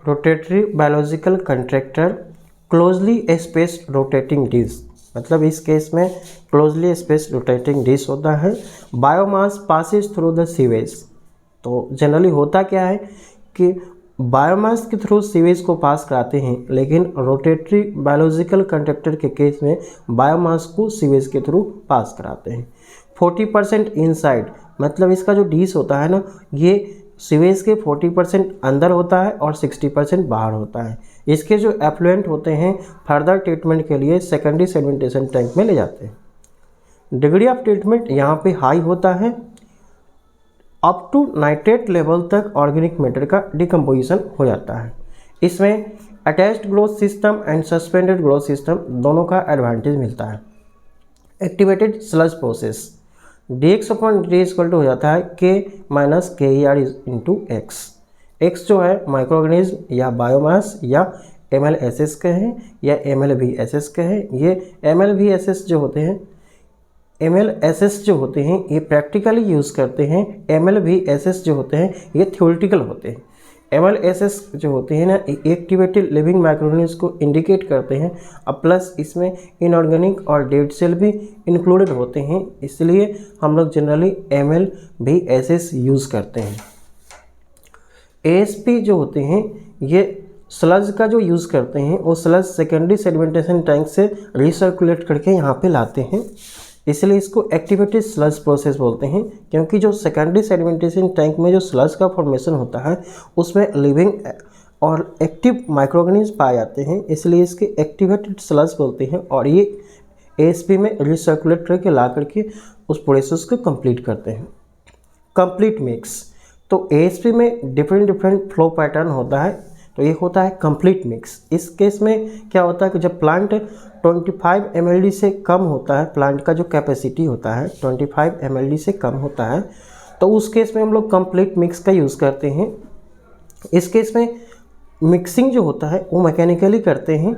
Rotatory biological contractor closely spaced rotating disc, मतलब इस case में क्लोजली स्पेस्ड रोटेटिंग डिश होता है। Biomass passes through the sewage, तो जनरली होता क्या है कि बायोमास के थ्रू सीवेज को पास कराते हैं, लेकिन रोटेटरी बायोलॉजिकल कंडक्टर के केस में बायोमास को सीवेज के थ्रू पास कराते हैं। 40% इनसाइड, मतलब इसका जो डिश होता है ना, ये सीवेज के 40% अंदर होता है और 60% बाहर होता है। इसके जो एफ्लुएंट होते हैं फर्दर ट्रीटमेंट के लिए सेकेंडरी सेडिमेंटेशन टैंक में ले जाते हैं। डिग्री ऑफ ट्रीटमेंट यहाँ पे हाई होता है, अप टू नाइट्रेट लेवल तक ऑर्गेनिक मैटर का डिकम्पोजिशन हो जाता है। इसमें attached growth system and suspended growth system दोनों का एडवांटेज मिलता है। Activated sludge process, dx upon dt equal to हो जाता है k minus KER into x. X जो है माइक्रोऑर्गेनिज्म या बायोमास या MLSS कहें या MLVSS कहें। ये MLVSS जो होते हैं, MLSS जो होते हैं ये प्रैक्टिकली यूज़ करते हैं, MLVSS जो होते हैं ये थ्योरेटिकल होते हैं। MLSS जो होते हैं ना, एक्टिवेटेड लिविंग माइक्रोऑर्गेनिज्म को इंडिकेट करते हैं, अब प्लस इसमें इनऑर्गेनिक और डेड सेल भी इंक्लूडेड होते हैं, इसलिए हम लोग जनरली MLVSS यूज़ करते हैं। ASP जो होते हैं ये स्लज का जो यूज़ करते हैं, वो स्लज सेकेंडरी सेडिमेंटेशन टैंक से रिसर्कुलेट करके यहाँ पे लाते हैं, इसलिए इसको एक्टिवेटेड स्लज प्रोसेस बोलते हैं। क्योंकि जो सेकेंडरी सेडिमेंटेशन टैंक में जो स्लज का फॉर्मेशन होता है उसमें लिविंग और एक्टिव माइक्रोऑर्गेनिज्म पाए जाते हैं, इसलिए इसके एक्टिवेटेड स्लज बोलते हैं। और ये ASP में रिसर्कुलेट करके ला करके उस प्रोसेस को कंप्लीट करते हैं। कंप्लीट मिक्स, तो ASP में डिफरेंट फ्लो पैटर्न होता है, तो ये होता है कंप्लीट मिक्स। इस केस में क्या होता है कि जब प्लांट 25 ml से कम होता है, प्लांट का जो कैपेसिटी होता है 25 ml से कम होता है, तो उस केस में हम लोग कंप्लीट मिक्स का यूज़ करते हैं। इस केस में मिक्सिंग जो होता है वो मैकेनिकली करते हैं।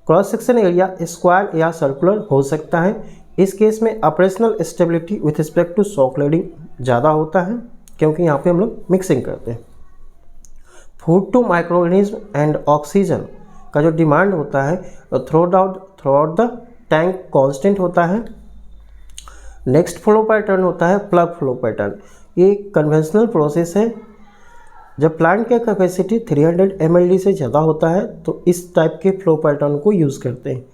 क्रॉस सेक्शन एरिया स्क्वायर या सर्कुलर हो सकता है। इस केस में operational stability with respect to shock loading ज़्यादा होता है, क्योंकि यहाँ पे हम लोग मिक्सिंग करते हैं। Food to microorganism and oxygen का जो डिमांड होता है throughout the tank constant होता है। नेक्स्ट फ्लो पैटर्न होता है प्लग फ्लो पैटर्न। ये कन्वेंशनल प्रोसेस है। जब प्लांट का कैपेसिटी 300 ml से ज़्यादा होता है तो इस टाइप के फ्लो पैटर्न को यूज़ करते हैं।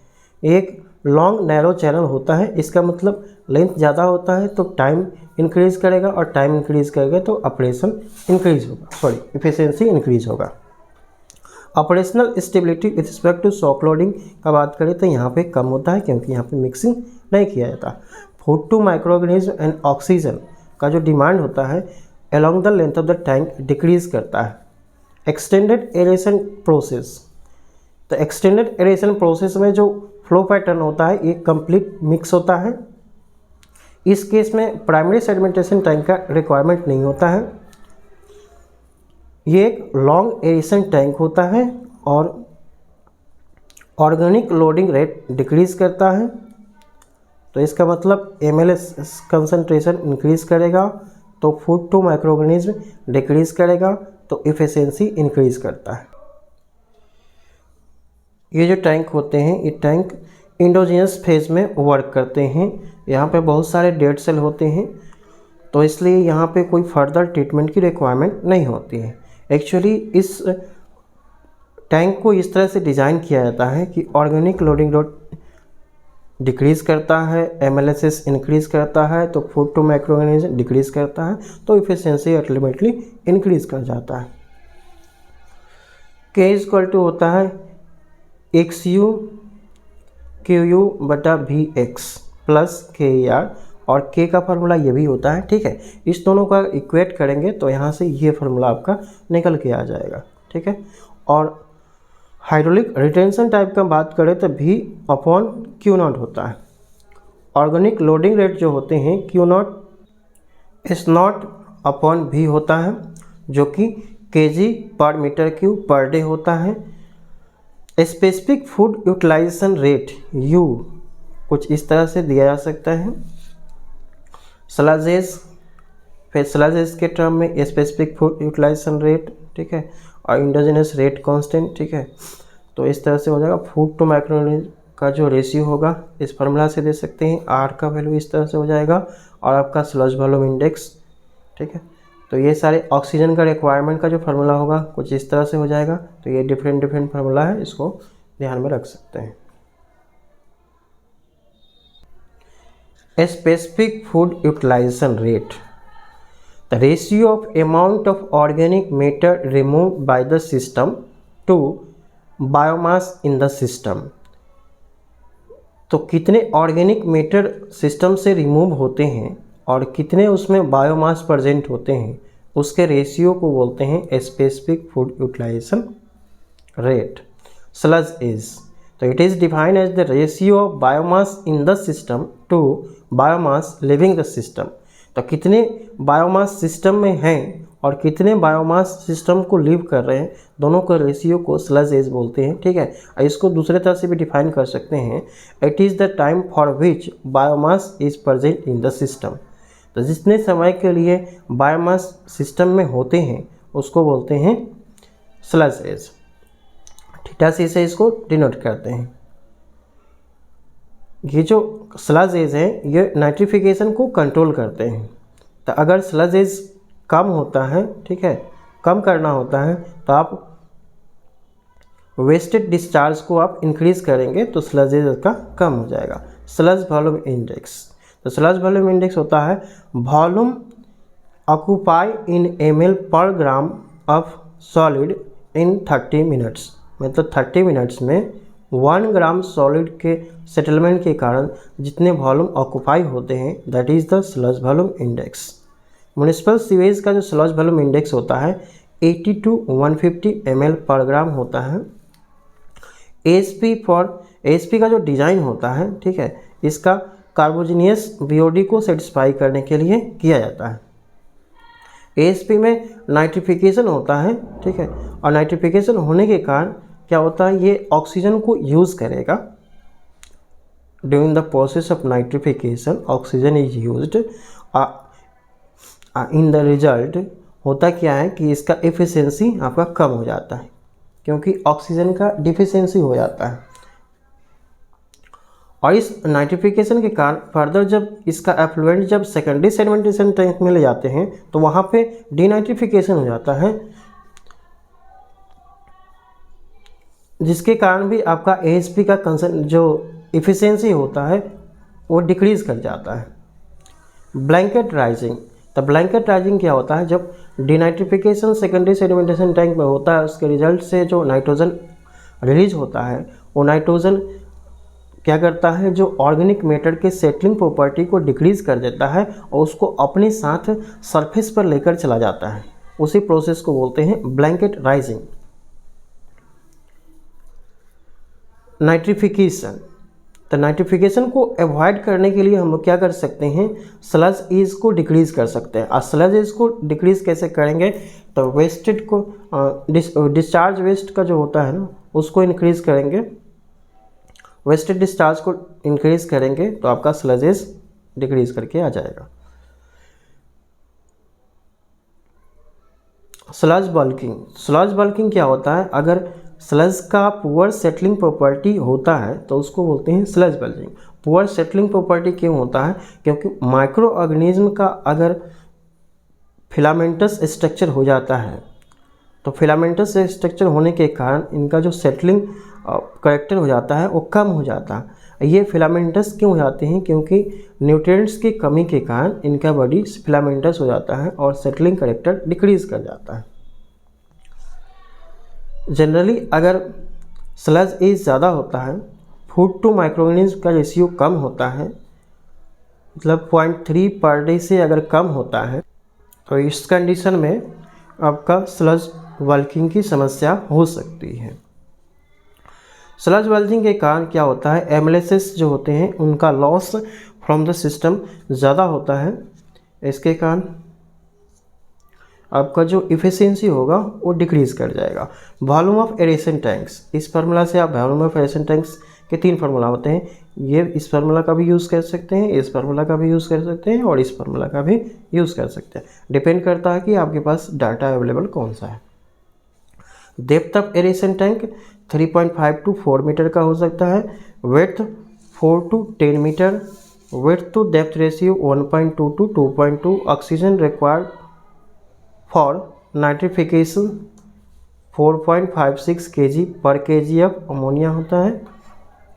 एक लॉन्ग नैरो चैनल होता है, इसका मतलब लेंथ ज़्यादा होता है तो टाइम इंक्रीज़ करेगा, और टाइम इंक्रीज़ करेगा तो ऑपरेशन इंक्रीज़ होगा, इफिशिएंसी इंक्रीज़ होगा। Operational stability with respect to shock loading का बात करें तो यहाँ पे कम होता है, क्योंकि यहाँ पे मिक्सिंग नहीं किया जाता। Food to microorganism and oxygen का जो डिमांड होता है along the length of the tank decrease करता है। एक्सटेंडेड एरेशन प्रोसेस, तो एक्सटेंडेड एरेशन प्रोसेस में जो फ्लो पैटर्न होता है ये कंप्लीट मिक्स होता है। इस केस में प्राइमरी सेडिमेंटेशन टैंक का रिक्वायरमेंट नहीं होता है। ये एक लॉन्ग एरेशन टैंक होता है और ऑर्गेनिक लोडिंग रेट डिक्रीज करता है, तो इसका मतलब MLS कंसंट्रेशन इंक्रीज करेगा तो फूड टू माइक्रोऑर्गेनिज्म डिक्रीज करेगा तो इफिशिएंसी इंक्रीज करता है। ये जो टैंक होते हैं ये टैंक इंडोजिनस फेज में वर्क करते हैं। यहाँ पे बहुत सारे डेड सेल होते हैं, तो इसलिए यहाँ पे कोई फर्दर ट्रीटमेंट की रिक्वायरमेंट नहीं होती है। एक्चुअली इस टैंक को इस तरह से डिज़ाइन किया जाता है कि ऑर्गेनिक लोडिंग रेट डिक्रीज़ करता है, MLSS इंक्रीज़ करता है तो फूड टू माइक्रोऑर्गेनिज्म डिक्रीज़ करता है, तो इफिशिएंसी अल्टीमेटली इंक्रीज़ कर जाता है। K इक्वल टू होता है XU QU बटा VX प्लस KER, और K का फार्मूला ये भी होता है। ठीक है, इस दोनों का इक्वेट करेंगे तो यहाँ से ये फार्मूला आपका निकल के आ जाएगा। ठीक है, और हाइड्रोलिक रिटेंशन टाइप का बात करें तो V अपॉन Q0 होता है। ऑर्गेनिक लोडिंग रेट जो होते हैं Q0 S0 अपॉन V होता है, जो कि kg पर मीटर क्यूब पर डे होता है। Specific food utilisation rate U कुछ इस तरह से दिया जा सकता है। स्लजेस, फिर स्लजेस के टर्म में स्पेसिफिक फूड यूटिलाइजेशन रेट ठीक है, और इंडोजेनस रेट कांस्टेंट, ठीक है। तो इस तरह से हो जाएगा। फूड टू माइक्रोऑर्गेनिज्म का जो रेशियो होगा इस फार्मूला से दे सकते हैं। आर का वैल्यू इस तरह से हो जाएगा, और आपका स्लज वॉल्यूम इंडेक्स, ठीक है। तो ये सारे ऑक्सीजन का रिक्वायरमेंट का जो फार्मूला होगा कुछ इस तरह से हो जाएगा। तो ये डिफरेंट फार्मूला है, इसको ध्यान में रख सकते हैं। A specific food utilization rate, the ratio of amount of organic matter removed by the system to biomass in the system। तो कितने ऑर्गेनिक मैटर सिस्टम से रिमूव होते हैं और कितने उसमें बायोमास प्रेजेंट होते हैं, उसके रेशियो को बोलते हैं specific food utilisation rate. Sludge is, तो it is defined as the ratio of biomass in the system to biomass living the system. तो कितने बायोमास सिस्टम में हैं और कितने बायोमास सिस्टम को लीव कर रहे हैं, दोनों का रेशियो को स्लज एज बोलते हैं, ठीक है। इसको दूसरे तरह से भी डिफाइन कर सकते हैं, it is the time for which biomass is present in the system. तो जितने समय के लिए बायोमास सिस्टम में होते हैं उसको बोलते हैं स्लज एज। थीटा सी से इसको डिनोट करते हैं। ये जो स्लज एज है ये नाइट्रिफिकेशन को कंट्रोल करते हैं। तो अगर स्लज एज कम होता है, ठीक है, कम करना होता है, तो आप वेस्टेड डिस्चार्ज को आप इंक्रीज करेंगे तो स्लज एज का कम हो जाएगा। स्लज वॉल्यूम इंडेक्स, तो स्लज वॉल्यूम इंडेक्स होता है वॉल्यूम ऑक्यूपाई इन ml पर gram of solid in 30 minutes. मतलब 30 मिनट्स में 1 ग्राम सॉलिड के सेटलमेंट के कारण जितने वॉल्यूम ऑक्यूपाई होते हैं that is the sludge volume index. Municipal sewage का जो स्लज वॉल्यूम इंडेक्स होता है 80 to 150 ml पर ग्राम होता है। ASP का जो डिज़ाइन होता है, ठीक है, इसका कार्बोजिनियस BOD को सेटिस्फाई करने के लिए किया जाता है। ASP में नाइट्रिफिकेशन होता है, ठीक है, और नाइट्रिफिकेशन होने के कारण क्या होता है, ये ऑक्सीजन को यूज़ करेगा। During the process of nitrification oxygen is used. In the result होता क्या है कि इसका एफिशिएंसी आपका कम हो जाता है क्योंकि ऑक्सीजन का डिफिशियंसी हो जाता है। और इस नाइट्रिफिकेशन के कारण फर्दर जब इसका एफ्लुएंट जब सेकेंडरी सेडिमेंटेशन टैंक में ले जाते हैं तो वहाँ पे डीनाइट्रिफिकेशन हो जाता है, जिसके कारण भी आपका ASP का कंसर्न जो इफ़िशियंसी होता है वो डिक्रीज़ कर जाता है। ब्लैंकेट राइजिंग, तो ब्लैंकेट राइजिंग क्या होता है, जब डीनाइट्रिफिकेशन सेकेंडरी सेडिमेंटेशन टैंक में होता है उसके रिजल्ट से जो नाइट्रोजन रिलीज होता है वो नाइट्रोजन क्या करता है, जो ऑर्गेनिक मैटर के सेटलिंग प्रॉपर्टी को डिक्रीज़ कर देता है और उसको अपने साथ सरफेस पर लेकर चला जाता है। उसी प्रोसेस को बोलते हैं ब्लैंकेट राइजिंग। नाइट्रिफिकेशन, तो नाइट्रिफिकेशन को अवॉइड करने के लिए हम लोग क्या कर सकते हैं, स्लज एज को डिक्रीज़ कर सकते हैं। और स्लज एज को डिक्रीज़ कैसे करेंगे, तो वेस्टेड को डिस्चार्ज वेस्ट का जो होता है ना उसको इंक्रीज़ करेंगे। वेस्टेड डिस्चार्ज को इंक्रीज़ करेंगे तो आपका स्लज एज डिक्रीज़ करके आ जाएगा। स्लज बल्किंग, स्लज बल्किंग क्या होता है, अगर स्लज का पुअर सेटलिंग प्रॉपर्टी होता है तो उसको बोलते हैं sludge bulking. Poor settling property क्यों होता है, क्योंकि माइक्रो ऑर्गेनिज्म का अगर फिलामेंटस स्ट्रक्चर हो जाता है तो फिलामेंटस स्ट्रक्चर होने के कारण इनका जो सेटलिंग करेक्टर हो जाता है वो कम हो जाता है। ये फिलामेंटस क्यों हो जाते हैं, क्योंकि न्यूट्रिएंट्स की कमी के कारण इनका बॉडी फिलामेंटस हो जाता है और सेटलिंग करेक्टर डिक्रीज़ कर जाता है। जनरली अगर स्लज एज ज़्यादा होता है, फूड टू माइक्रोऑर्गेनिज्म का रेशियो कम होता है, मतलब 0.3 पर डे से अगर कम होता है तो इस कंडीशन में आपका स्लज बल्किंग की समस्या हो सकती है। स्लज बल्किंग के कारण क्या होता है, एमएलएसएस जो होते हैं उनका लॉस फ्रॉम द सिस्टम ज़्यादा होता है। इसके कारण आपका जो इफ़िशियंसी होगा वो डिक्रीज़ कर जाएगा। वॉल्यूम ऑफ एरेशन टैंक्स, इस फार्मूला से आप वॉल्यूम ऑफ एरेशन टैंक्स के 3 फार्मूला होते हैं, ये इस फार्मूला का भी यूज़ कर सकते हैं, इस फार्मूला का भी यूज़ कर सकते हैं और इस फार्मूला का भी यूज़ कर सकते हैं। डिपेंड करता है कि आपके पास डाटा अवेलेबल कौन सा है। Depth of aeration tank 3.5 to 4 metre का हो सकता है। Width 4 to 10 metre. Width to depth ratio 1.2 to 2.2। Oxygen required for nitrification 4.56 kg per kg of ammonia होता है।